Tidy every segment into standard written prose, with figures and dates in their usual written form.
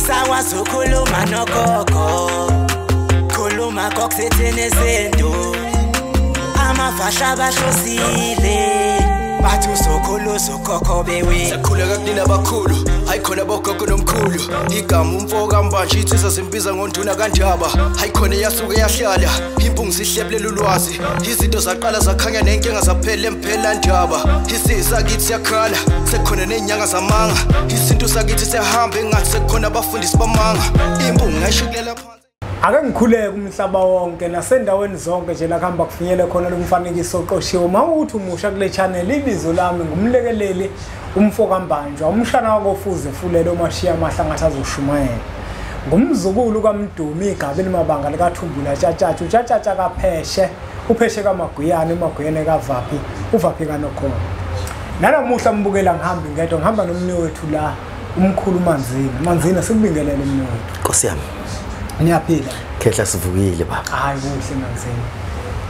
Usakwazi ukukhuluma nogogo, khuluma kokusethene izinto, amavasha abahlosile. Bathu sokhuluza ukhokho bewe. Sakhuleka kunina abakhulu, hayi khona bogogo nomkhulu. Igama umfoka mbanje ithisa simbiza ngonduna kanjaba. Hayi khona yasuke yahlala, impungu sihlebelela ulwazi. Izinto zaqala zakhanya nenkinga zaphela emphela njaba. Isisa kithi siyakhala, sekhona nenyanga zamanga. Izinto sakithi siyahamba engathi sekhona abafundisi bamanga. Impungu ngayishikelela phansi. Ake ngikhuleke umhlaba wonke nasendaweni zonke nje la kuhamba kufinyele khona lo mfanekiso oqoshiwe. Mawuthi umusha kule channel ibizo lami ngumlekeleli umfoka mbanjwa umshana wakofuze fulelo mashiya amahla ngathi azoshumayela. Ngumzukulu kaMdumi igabeni mabanga likaThumbula Tshatatsha uTshatatsha kaPheshe uPheshe kaMaguyane uMaguyane kaVaphi uVaphi kaNokhona. Nanamuhla mbukela ngihamba ngedwa ngihamba nomnewethu la umkhulu Manzini sikubingelele mnewethu. Nkosi yami. Niyaphila. Khehla sivukile baba. Hayi kuhle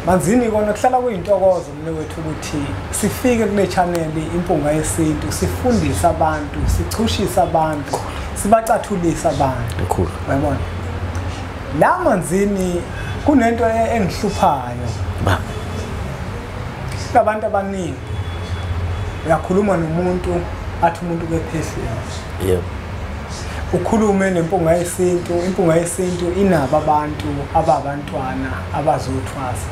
Manzini kona kuhlala kuyintokozo mnewethu ukuthi sifike kule channel impunga yesintu sifundisa abantu sichushisa abantu sibacathulisa abantu. Ekhulu. Uyabona? La Manzini kunento engihluphayo. Baba. Labantu abaningi uyakhuluma nomuntu athi umuntu kephezulu. Yebo. Ukhulume nempunga yesintu, impunga yesintu inabo abantu ababantwana abazothwasa.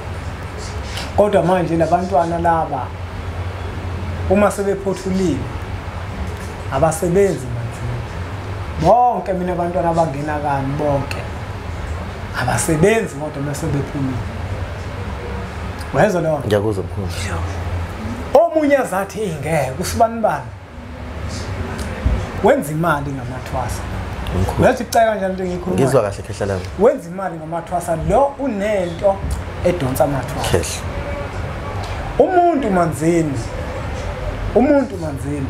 Kodwa manje labantwana laba uma sebephothulile abasebenzi manje. Bonke mina abantwana abangena kani bonke abasebenzi kodwa masebephumile. Wezwa lo? Ngiyakuzwa mkhulu. Omunye azathi ingeke usibani bani. Wenza imali ngamathwasa. Ngathi iceka kanjani into engikhuluma. Ngizwa kahle khehla lami. Wenza imali ngamathwasa lo unento edonsa amathwasa. Khehla. Umuntu Manzini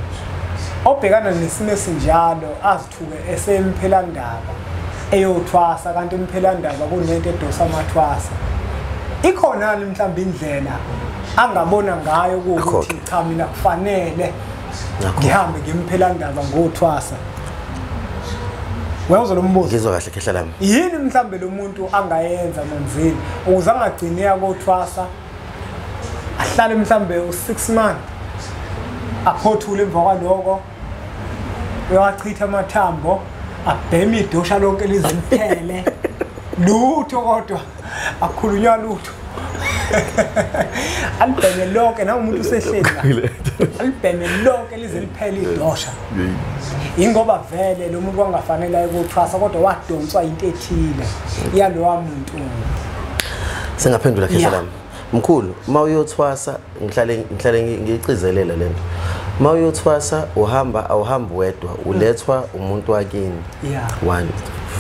obhekana nesimo esinjalo azithuke esemphelandaba eyothwasa kanti imphelandaba kunento edonsa amathwasa. Ikhona mhlambe indlela angabona ngayo ukuthi cha mina kufanele ngihambe ngimphelandaba ngothwasa. Wezwa lo mbuzo. Ngizwa kahle khehla lami. Yini mhlambe lo muntu angayenza Manzini ukuze angagcine yakothwasa ahlale mhlambe u6 months aphothule emva kwaloko uyachitha amathambo abhema idosha lonke liziphele lutho kodwa akhulunywa lutho. Albheme lonke na umuntu usehleli. Albheme lonke lize liphele idosha. Ingoba vele lo muntu wangafanele ukuthwasa kodwa wadonswa into ethile yalowa muntu. Sengaphendula khehla lami. Mkhulu, mawuyothwasa ngihlale ngicizelela lento. Mawuyothwasa awuhamba wedwa, ulethwa umuntu wakini. One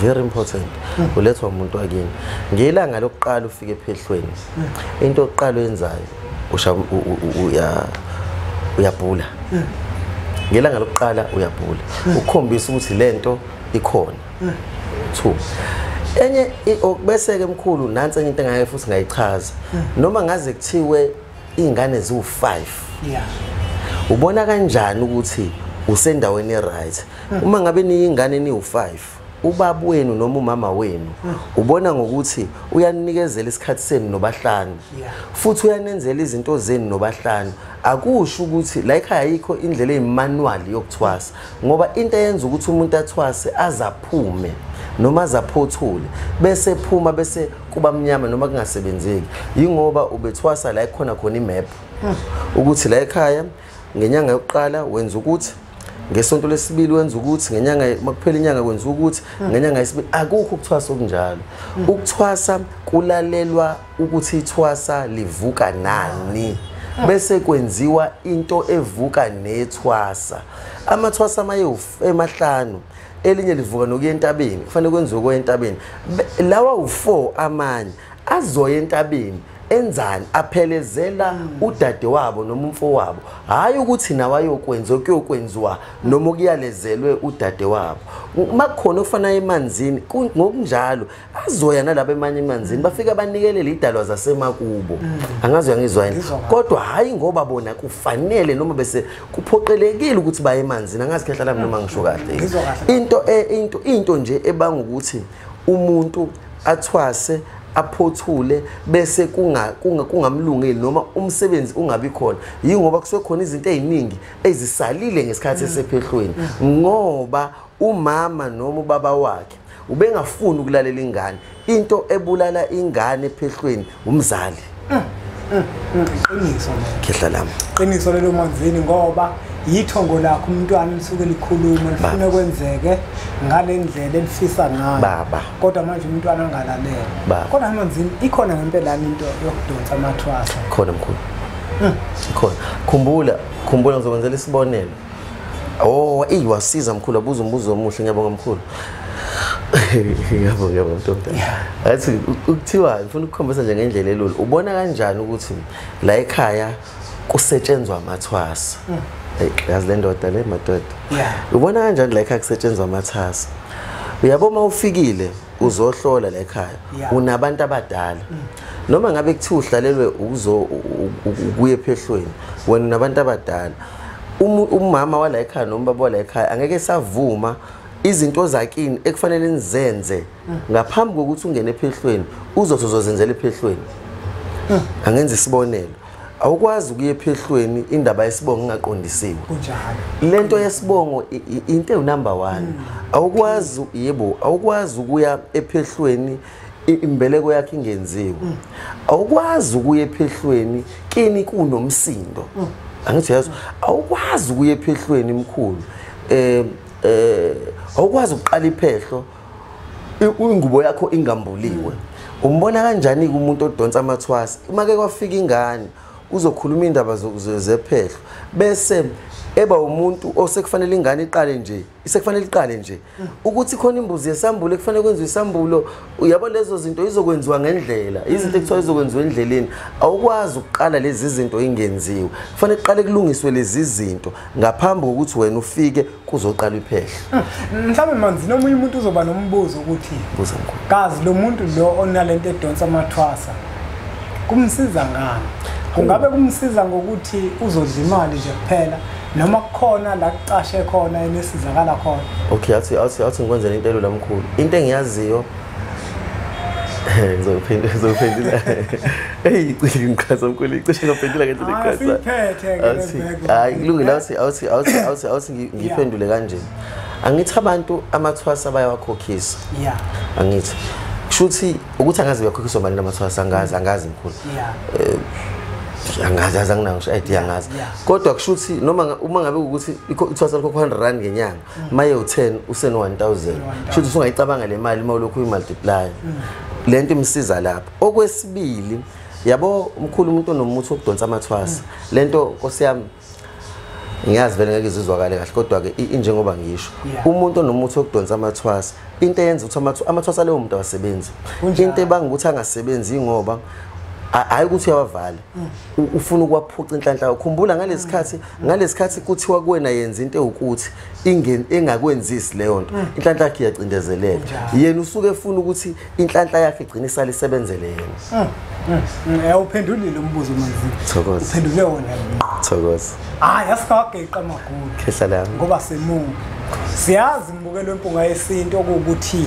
very important. Ulethwa umuntu wakini. Ngelanga lokuqala ufike ephehlweni. Into yokuqala oyenzayo uyabhula. Ngelanga lokuqala uyabhula. Ukukhombisa ukuthi lento ikhona. 2. Enye bese ke mkhulu nansi enye into engeke futhi ngayichaza. Noma ngaze kuthiwe izingane ziwu5. Ubona kanjani ukuthi usendaweni eright? Uma ngabe niyingane niwu5, ubaba wenu noma umama wenu ubona ngokuthi uyanikezela isikhathi senu nobahlanu. Futhi uyanenzela izinto zenu nobahlanu. Akusho ukuthi la ekhaya ayikho indlela eyimanual yokuthwasa. Ngoba into eyenza ukuthi umuntu athwase azaphume noma azaphothule bese ephuma bese kuba mnyama noma kungasebenzeki. Yingoba ubethwasa la ekhona khona imap. Ukuthi la ekhaya ngenyanga yokuqala wenza ukuthi, ngesonto lesibili wenza ukuthi, ngenyanga makuphela inyanga wenza ukuthi, ngenyanga yesibili akukho ukuthwasa okunjalo. Ukuthwasa kulalelwa ukuthi ithwasa livuka nani. Bese kwenziwa into evuka nethwasa. Amathwasa emahlanu elinye livuka nokuya entabeni, kufanele kwenziwe kuya entabeni. Lawa u4 amanye azoya entabeni enzani aphelezela udade wabo noma umfowabo hayi ukuthi nawe ayokwenza okuyokwenziwa noma ukuyalezelwe udade wabo makukhona ofana emanzini ngokunjalo azoya nalabo emanye emanzini bafika banikelela idalwa zasemakubo angazi uyangizwa yini kodwa hayi ngoba bona kufanele noma bese kuphoqelekile ukuthi baye emanzini angazi khehla lami noma ngisho kahle into nje ebanga ukuthi umuntu athwase aphothule bese kungamlungeli noma umsebenzi ungabi khona yingoba kusuke khona izinto eziningi ezisalile ngesikhathi esephehlweni ngoba umama noma ubaba wakhe ubengafuni ukulalela ingane into ebulala ingane ephehlweni umzali Qiniso khehla lami qiniso lelo manzini ngoba yithongo lakho umntwana lisuke likhuluma lifuna kwenzeke ngalendlela elifisa ngayo baba kodwa manje umntwana angalalela kodwa manzini ikhona ngempela into yokudonsa amathwasa khona mkhulu khona khumbula ngizokwenzela isibonelo wasiza mkhulu abuza umbuzo omuhle ngiyabonga mkhulu ngiyabonga mntombi athi ukuthiwa ngifuna ukukhombisa nje ngendlela elula ubona kanjani ukuthi la ekhaya kusetshenzwa amathwasa yazi le ndoda le madoda ubona kanjani la ekhaya kusetshenzwa amathwasa uyabona ufikile uzohlola la ekhaya unabantu abadala noma ngabe kuthiwa uhlalelwe ukuye ephehlweni wena unabantu abadala umama wala ekhaya noma baba wala ekhaya angeke savuma izinto zakini ekufanele nizenze ngaphambi kokuthi ungene ephehlweni uzozenzela ephehlweni angenza isibonelo awukwazi ukuye ephehlweni indaba yesibongo ingaqondisiwe kunjalo lento yesibongo into number 1 awukwazi ukuya ephehlweni imbeleko yakhe ingenziwe awukwazi ukuya ephehlweni kini kunomsindo angithi yazo awukwazi ukuya ephehlweni imkhulu awukwazi ukuqala iphehlo ingubo yakho ingambuliwe umbona kanjani umuntu odonsa amathwasa make kwafika ingane uzokhuluma indaba zephehlo bese eba umuntu osekufanele ingane iqale nje isekufanele iqale nje ukuthi khona imbuzi yesambulo ekufanele kwenziwe isambulo uyabo lezo zinto izokwenziwa ngendlela izinto ekuthiwa izokwenziwa endleleni awukwazi ukuqala lezi zinto ingenziwe kufanele iqale kulungiswe lezi zinto ngaphambi kokuthi wena ufike kuzoqala iphehlo mhlawumbe manzi noma umuntu uzoba nombuzo ukuthi buza mkhulu kazi lo muntu lo onalento edonsa amathwasa kumsiza ngani kungabe kumsiza ngokuthi uzodla imali nje kuphela noma kukhona la kucashe khona enesizakala khona okay athi ngikwenzela into elula mkhulu into engiyaziyo ngizophendula hey ngichaza mkhulu icishe ngaphendula ngendlela eqhaza hayi kulungile awuthi ngiphendule kanje angithi abantu amathwasa bayawakhokhisa angithi kushuthi ukuthi angazi uyakhokhiswa mali namathwasa angazi mkhulu angazi anginayo idea angazi kodwa kushuthi noma uma ngabe ukuthi ithwasa lakho 100 rand ngenyanga maye u10 useno 1000 kushuthi usungayicabanga le mali mawulokhu uyimultiply lento imsiza lapho okwesibili yabo umkhulu umuntu onomuthi wokudonsa amathwasa lento Nkosi yami ngiyazi vele ngeke izizwakale kahle kodwa ke injengoba ngisho umuntu onomuthi wokudonsa amathwasa into eyenza ukuthi amathwasa leyo umuntu awasebenzi into ebanga ukuthi angasebenzi ngoba hayi ukuthi uyawavala ufuna ukwaphuca inhlanhla ukhumbula ngalesikhathi kuthiwa kuwena yenza into ukuthi engakwenzisi leyo nto inhlanhla yakhe iyacindezeleka yena usuke efuna ukuthi inhlanhla yakhe igcine isale isebenzele yena uphendulile umbuzo manzi thokoza uphendule wona thokoza yasikageqa amagulu khehla lami ngoba semungu siyazi imbukelo empunga yesinto ukuthi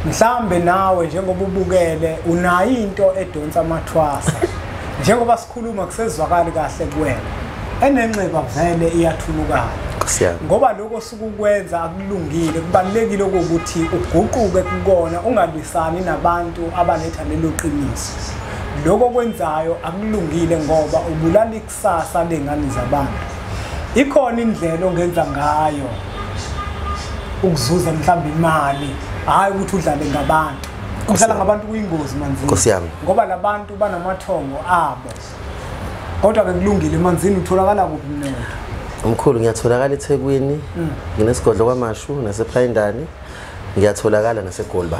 mhlambe nawe njengoba ubukele unayo into edonsa amathwasa njengoba sikhuluma kusezwakala kahle kuwena enenxeba vele iyathulukana ngoba lokho sukukwenza akulungile kubalekile ukuthi uguquke kukona ungalwisani nabantu abanetha lelo qiniso lokho kwenzayo akulungile ngoba ubulala ikusasa lengane zabantu ikhona indlela ongenza ngayo ukuzuza mhlambe imali hayi ukuthi udlale ngabantu ukudlala ngabantu kuyingozi manzini Nkosi yami ngoba labantu banamathongo abo kodwa ke kulungile manzini utholakala kuphi mnene umkhulu ngiyatholakala eThekwini nginesigodlo kwaMashu nasePhayindani ngiyatholakala naseGolba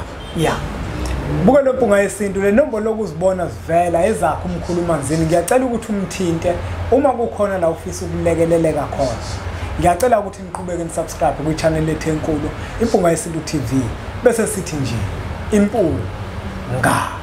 buke lo mpunga yesintu le nombolo lokuzibona sivela ezakho umkhulu Manzini ngiyacela ukuthi umthinte uma kukhona la ufisa ukulekeleleka khona ngiyacela ukuthi niqhubeke nisubscribe ku channel lethu enkulu impunga yesintu TV bese sithi nje impulu nga